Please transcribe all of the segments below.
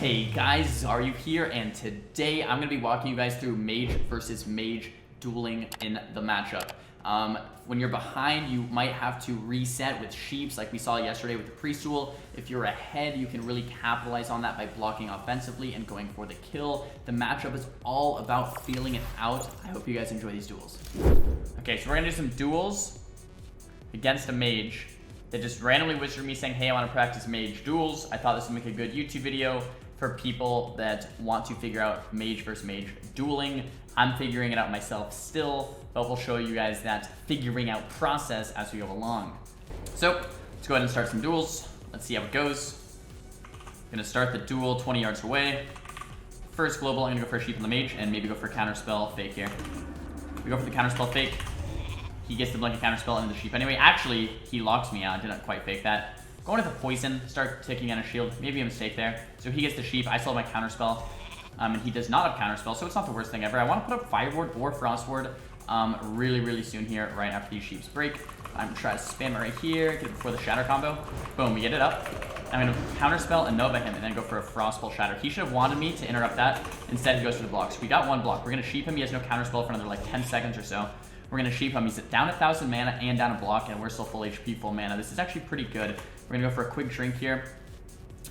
Hey guys, Xaryu here, and today I'm going to be walking you guys through Mage versus Mage dueling in the matchup. When you're behind, you might have to reset with Sheeps like we saw yesterday with the Priest duel. If you're ahead, you can really capitalize on that by blocking offensively and going for the kill. The matchup is all about feeling it out. I hope you guys enjoy these duels. Okay, so we're going to do some duels against a Mage. They just randomly whispered me saying, hey, I want to practice Mage duels. I thought this would make a good YouTube video for people that want to figure out Mage versus Mage dueling. I'm figuring it out myself still, but we'll show you guys that figuring out process as we go along. So let's go ahead and start some duels. Let's see how it goes. I'm gonna start the duel 20 yards away. First global, I'm gonna go for a Sheep on the Mage and maybe go for a counterspell fake here. We go for the counterspell fake. He gets the blanket counterspell into the Sheep anyway. Actually, he locks me out. I didn't quite fake that. Going with the poison, start ticking on a shield. Maybe a mistake there. So he gets the Sheep. I still have my counterspell. And he does not have counterspell, so it's not the worst thing ever. I want to put up Fire Ward or Frost Ward really soon here, right after these Sheeps break. I'm going to try to spam it right here, get it before the Shatter combo. Boom, we get it up. I'm going to counterspell and Nova him and then go for a Frostbolt Shatter. He should have wanted me to interrupt that. Instead, he goes for the block. So we got one block. We're going to Sheep him. He has no counterspell for another like 10 seconds or so. We're going to Sheep him. He's down 1,000 mana and down a block, and we're still full HP, full mana. This is actually pretty good. We're going to go for a quick drink here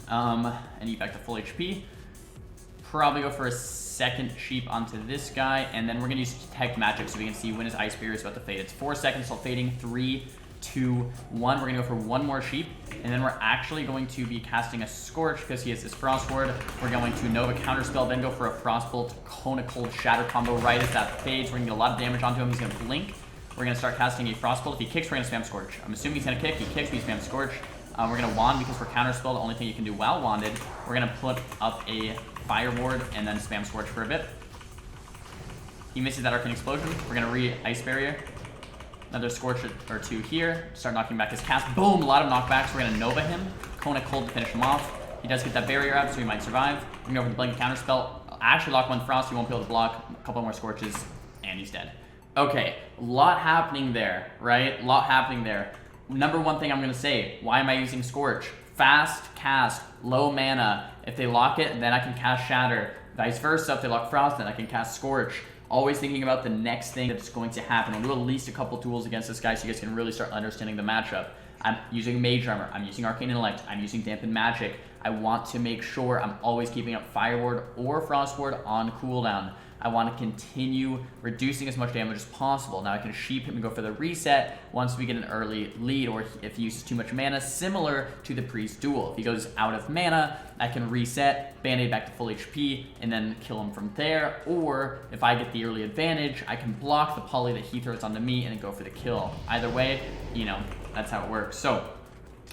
and eat back to full HP. Probably go for a second Sheep onto this guy, and then we're going to use Detect Magic so we can see when his Ice Barrier is about to fade. It's 4 seconds till fading. 3, 2, 1. We're going to go for one more Sheep, and then we're actually going to be casting a Scorch because he has this Frost Ward. We're going to Nova Counterspell, then go for a Frostbolt, Cone of Cold Shatter combo right as that fades. We're going to get a lot of damage onto him. He's going to blink. We're going to start casting a Frostbolt. If he kicks, we're going to spam Scorch. I'm assuming he's going to kick. He kicks, we spam Scorch. We're going to Wand because we're Counterspell, the only thing you can do while Wanded. We're going to put up a Fire Ward and then spam Scorch for a bit. He misses that Arcane Explosion. We're going to re-Ice Barrier. Another Scorch or two here. Start knocking back his cast. Boom! A lot of knockbacks. We're going to Nova him. Kona Cold to finish him off. He does get that barrier out, so he might survive. We're going to go for the Blanket Counterspell. Actually lock one Frost. He won't be able to block. A couple more Scorches, and he's dead. Okay, a lot happening there, right? A lot happening there. Number one thing I'm going to say, why am I using Scorch? Fast cast, low mana. If they lock it, then I can cast Shatter. Vice versa, if they lock Frost, then I can cast Scorch. Always thinking about the next thing that's going to happen. We'll do at least a couple tools against this guy so you guys can really start understanding the matchup. I'm using Mage Armor. I'm using Arcane Intellect. I'm using Dampen Magic. I want to make sure I'm always keeping up Fire Ward or Frost Ward on cooldown. I want to continue reducing as much damage as possible. Now I can Sheep him and go for the reset once we get an early lead, or if he uses too much mana, similar to the Priest duel. If he goes out of mana, I can reset, Band-Aid back to full HP, and then kill him from there. Or if I get the early advantage, I can block the poly that he throws onto me and then go for the kill. Either way, you know, that's how it works. So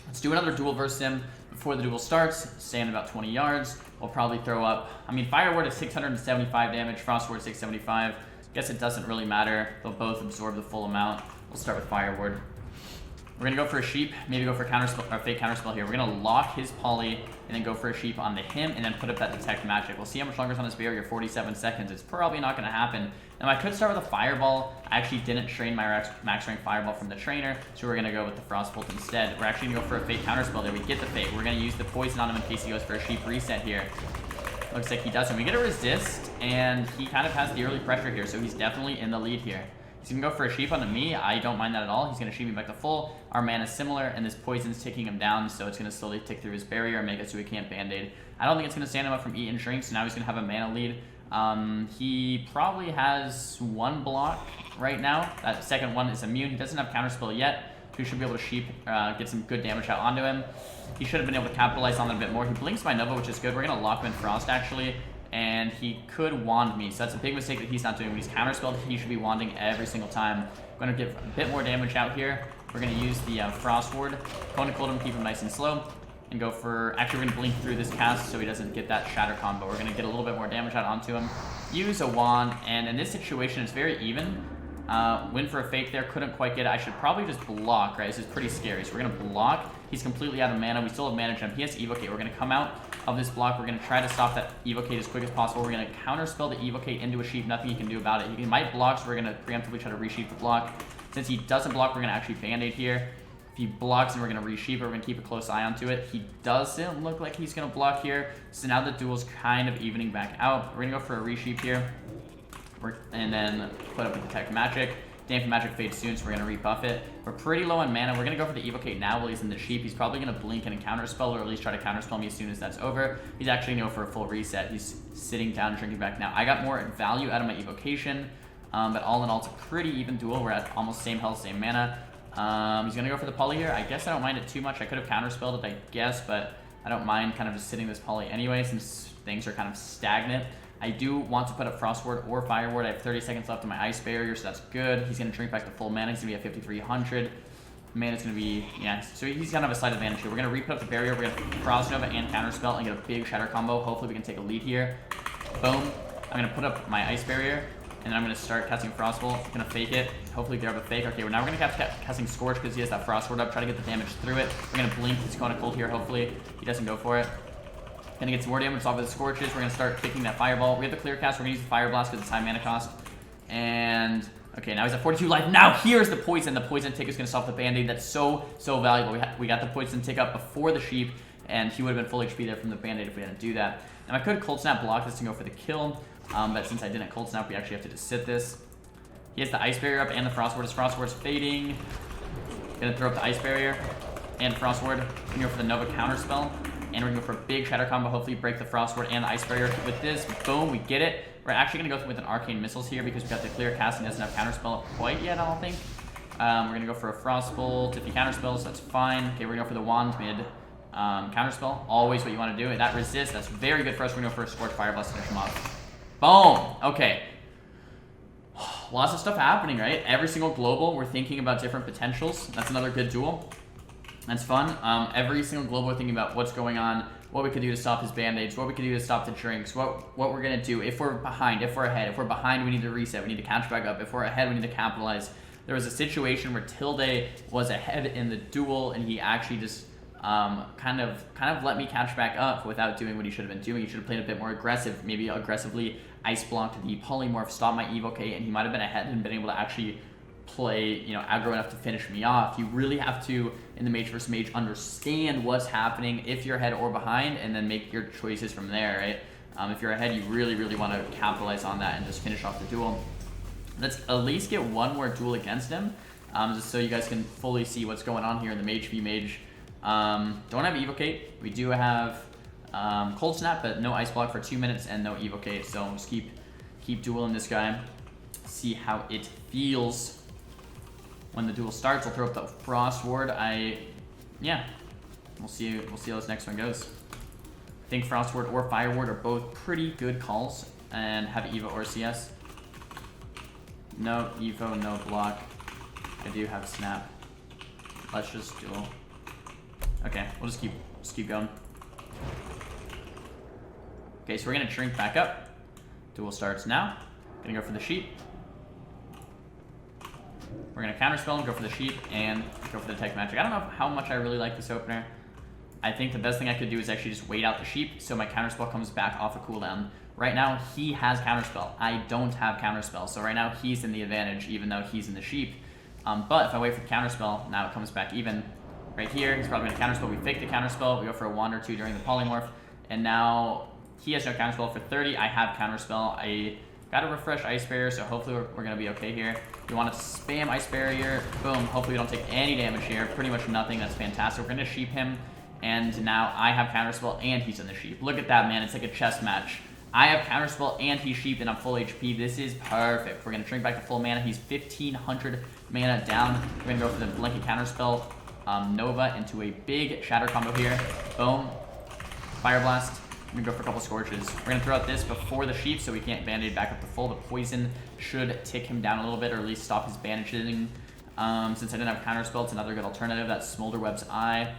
let's do another duel versus him. Before the duel starts, stand about 20 yards. We'll probably throw up, Fire Ward is 675 damage, Frost Ward 675. Guess it doesn't really matter. They'll both absorb the full amount. We'll start with Fire Ward. We're going to go for a Sheep, maybe go for a fake counterspell here. We're going to lock his poly and then go for a Sheep onto him and then put up that Detect Magic. We'll see how much longer is on this barrier, 47 seconds. It's probably not going to happen. Now I could start with a Fireball. I actually didn't train my max rank Fireball from the trainer, so we're going to go with the Frostbolt instead. We're actually going to go for a fake counterspell there. We get the fake. We're going to use the poison on him in case he goes for a Sheep reset here. Looks like he doesn't. We get a resist, and he kind of has the early pressure here, so he's definitely in the lead here. He's going to go for a Sheep onto me. I don't mind that at all. He's going to Sheep me back to full. Our mana is similar, and this poison's ticking him down, so it's going to slowly tick through his barrier and make it so he can't Band-Aid. I don't think it's going to stand him up from eat and drink, so now he's going to have a mana lead. He probably has one block right now. That second one is immune. He doesn't have counterspell yet, so he should be able to Sheep, get some good damage out onto him. He should have been able to capitalize on that a bit more. He blinks my Nova, which is good. We're going to lock him in Frost, actually. And he could Wand me, so that's a big mistake that he's not doing. When he's counterspelled, he should be Wanding every single time. I'm going to give a bit more damage out here. We're going to use the Frost Ward. Cone of Cold him, keep him nice and slow. And go for, actually we're going to blink through this cast so he doesn't get that Shatter combo. We're going to get a little bit more damage out onto him. Use a Wand, and in this situation it's very even. Win for a fake there, couldn't quite get it. I should probably just block, right? This is pretty scary. So we're going to block. He's completely out of mana. We still have Mana Gem. He has Evocate. We're going to come out of this block. We're going to try to stop that Evocate as quick as possible. We're going to counterspell the Evocate into a Sheep. Nothing he can do about it. He might block, so we're going to preemptively try to resheep the block. Since he doesn't block, we're going to actually Band-Aid here. If he blocks, then we're going to resheep it. We're going to keep a close eye onto it. He doesn't look like he's going to block here. So now the duel's kind of evening back out. We're going to go for a resheep here. And then put up a Detect Magic. Dampen Magic fades soon, so we're going to rebuff it. We're pretty low on mana. We're going to go for the Evocate now while he's in the sheep. He's probably going to blink and counterspell, or at least try to counterspell me as soon as that's over. He's actually going to go for a full reset. He's sitting down, drinking back now. I got more value out of my Evocation, but all in all, it's a pretty even duel. We're at almost same health, same mana. He's going to go for the Poly here. I guess I don't mind it too much. I could have counterspelled it, I guess, but I don't mind kind of just sitting this Poly anyway since things are kind of stagnant. I do want to put up Frost Ward or Fire Ward. I have 30 seconds left on my Ice Barrier, so that's good. He's going to drink back the full mana. He's going to be at 5,300. Mana's going to be, yeah, so he's going to have a slight advantage here. We're going to re-put up the Barrier. We're going to Frost Nova and Counterspell and get a big Shatter combo. Hopefully we can take a lead here. Boom. I'm going to put up my Ice Barrier, and then I'm going to start casting Frostbolt. I'm going to fake it. Hopefully grab a fake. Okay, well, now we're going to keep casting Scorch because he has that Frost Ward up. Try to get the damage through it. We're going to blink. He's going to cold here, hopefully. He doesn't go for it. Gonna get some more damage off of the Scorches. We're gonna start kicking that Fireball. We have the Clear Cast. We're gonna use the Fire Blast because it's high mana cost. And okay, now he's at 42 life. Now here's the poison. The poison tick is gonna solve the Band-Aid. That's so valuable. We got the poison tick up before the sheep, and he would have been full HP there from the Band-Aid if we didn't do that. Now I could Cold Snap block this and go for the kill, but since I didn't Cold Snap, we actually have to just sit this. He has the Ice Barrier up and the Frost Ward. His Frost Ward's fading. Gonna throw up the Ice Barrier and Frost Ward. We're gonna go for the Nova Counterspell. And we're going to go for a big Shatter combo, hopefully break the Frost Ward and the Ice Barrier. With this, boom, we get it. We're actually going to go with an Arcane Missiles here because we got the Clear Cast and doesn't have Counterspell quite yet, I don't think. We're going to go for a Frostbolt. If he counterspells, that's fine. Okay, we're going to go for the Wand mid Counterspell. Always what you want to do. And that resists, that's very good for us. We're going to go for a Scorch Fire Blast to finish him off. Boom! Okay. Lots of stuff happening, right? Every single global, we're thinking about different potentials. That's another good duel. That's fun. Every single global we're thinking about what's going on, what we could do to stop his Band-Aids, what we could do to stop the drinks, what we're going to do if we're behind, if we're ahead. If we're behind, we need to reset. We need to catch back up. If we're ahead, we need to capitalize. There was a situation where Tilde was ahead in the duel, and he actually just kind of let me catch back up without doing what he should have been doing. He should have played a bit more aggressive, maybe aggressively Ice Blocked the Polymorph, stop my Evocate, and he might have been ahead and been able to actually play, you know, aggro enough to finish me off. You really have to, in the Mage vs. Mage, understand what's happening if you're ahead or behind, and then make your choices from there, right? If you're ahead, you really want to capitalize on that and just finish off the duel. Let's at least get one more duel against him, just so you guys can fully see what's going on here in the Mage v Mage. Don't have Evocate. We do have Cold Snap, but no Ice Block for 2 minutes and no Evocate, so just keep dueling this guy. See how it feels. When the duel starts, I'll throw up the Frost Ward. Yeah, we'll see how this next one goes. I think Frost Ward or Fire Ward are both pretty good calls and have Evo or CS. No Evo, no block. I do have Snap. Let's just duel. Okay, we'll just keep going. Okay, so we're gonna shrink back up. Duel starts now. Gonna go for the sheep. We're going to counterspell and go for the sheep and go for the Detect Magic. I don't know how much I really like this opener. I think the best thing I could do is actually just wait out the sheep so my counterspell comes back off a cooldown. Right now, he has counterspell. I don't have counterspell, so right now he's in the advantage even though he's in the sheep. But if I wait for the counterspell, now it comes back even. Right here, he's probably going to counterspell. We fake the counterspell. We go for a wand or two during the polymorph. And now he has no counterspell for 30. I have counterspell. I got a refresh Ice Barrier, so hopefully we're going to be okay here. We want to spam Ice Barrier. Boom. Hopefully we don't take any damage here. Pretty much nothing. That's fantastic. We're going to sheep him. And now I have counterspell and he's in the sheep. Look at that, man. It's like a chess match. I have counterspell and he's sheep and I'm full HP. This is perfect. We're going to shrink back to full mana. He's 1,500 mana down. We're going to go for the blanket counterspell Nova into a big Shatter combo here. Boom. Fire Blast. We're going to go for a couple Scorches. We're going to throw out this before the sheep so we can't Band-Aid back up to full. The poison should tick him down a little bit or at least stop his bandaging. Since I didn't have counterspell, it's another good alternative. That's Smolderweb's Eye.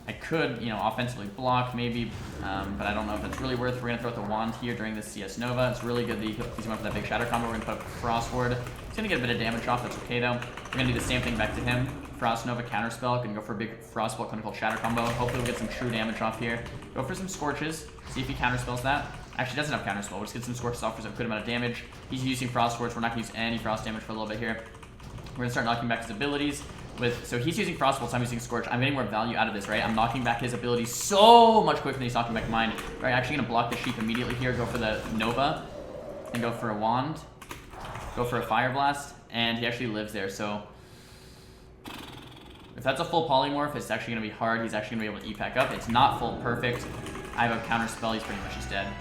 I could, you know, offensively block maybe, but I don't know if that's really worth it. We're going to throw out the Wand here during the CS Nova. It's really good that he's going for that big Shatter combo. We're going to put up Frost Ward. He's going to get a bit of damage off. That's okay, though. We're going to do the same thing back to him. Frost Nova counterspell. Going to go for a big Frostbolt clinical Shatter combo. Hopefully we'll get some true damage off here. Go for some Scorches. See if he counterspells that. Actually, doesn't have counterspell. We'll just get some Scorches off for a good amount of damage. He's using Frost Swords. We're not going to use any Frost damage for a little bit here. We're going to start knocking back his abilities. So he's using Frostbolt, so I'm using Scorch. I'm getting more value out of this, right? I'm knocking back his ability so much quicker than he's knocking back mine. Right, actually gonna block the Sheep immediately here, go for the Nova, and go for a Wand, go for a Fire Blast, and he actually lives there, so if that's a full Polymorph, it's actually gonna be hard. He's actually gonna be able to E-Pack up. It's not full perfect. I have a counter spell, he's pretty much just dead.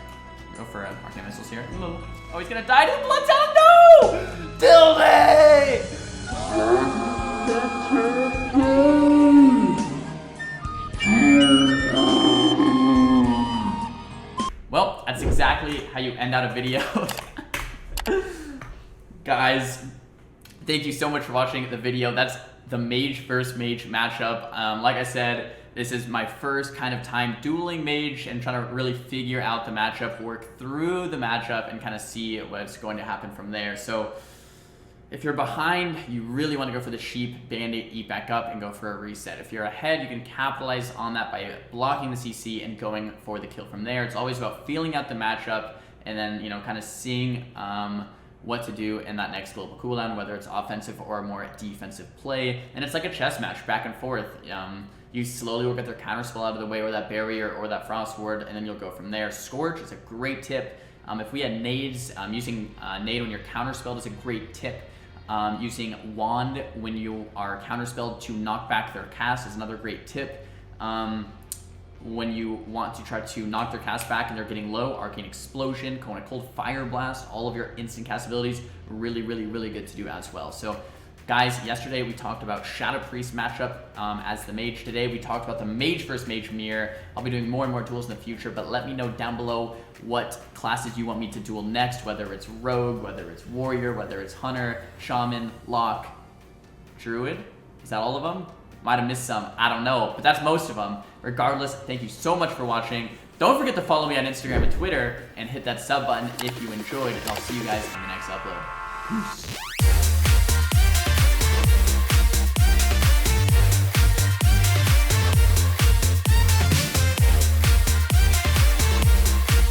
Go for Arcane Missiles here. Oh, he's gonna die to the Blood Talon, no! Tilde! Well, that's exactly how you end out a video. Guys, thank you so much for watching the video. That's the Mage versus Mage matchup. Like I said, this is my first kind of time dueling Mage and trying to really figure out the matchup, work through the matchup, and kind of see what's going to happen from there. So if you're behind, you really want to go for the Sheep, Band-Aid, eat back up, and go for a reset. If you're ahead, you can capitalize on that by blocking the CC and going for the kill from there. It's always about feeling out the matchup and then, you know, kind of seeing what to do in that next global cooldown, whether it's offensive or a more defensive play. And it's like a chess match, back and forth. You slowly will get their counterspell out of the way, or that barrier, or that frost ward, and then you'll go from there. Scorch is a great tip. If we had nades, using nade when you're counterspelled is a great tip. Using Wand when you are counterspelled to knock back their cast is another great tip. When you want to try to knock their cast back and they're getting low, Arcane Explosion, Cone of Cold, Fire Blast, all of your instant cast abilities, really, really, really good to do as well. So, guys, yesterday we talked about Shadow Priest matchup as the Mage. Today we talked about the Mage versus Mage mirror. I'll be doing more and more duels in the future, but let me know down below what classes you want me to duel next, whether it's Rogue, whether it's Warrior, whether it's Hunter, Shaman, Lock, Druid. Is that all of them? Might have missed some, I don't know, but that's most of them. Regardless, thank you so much for watching. Don't forget to follow me on Instagram and Twitter, and hit that sub button if you enjoyed, and I'll see you guys in the next upload. Peace.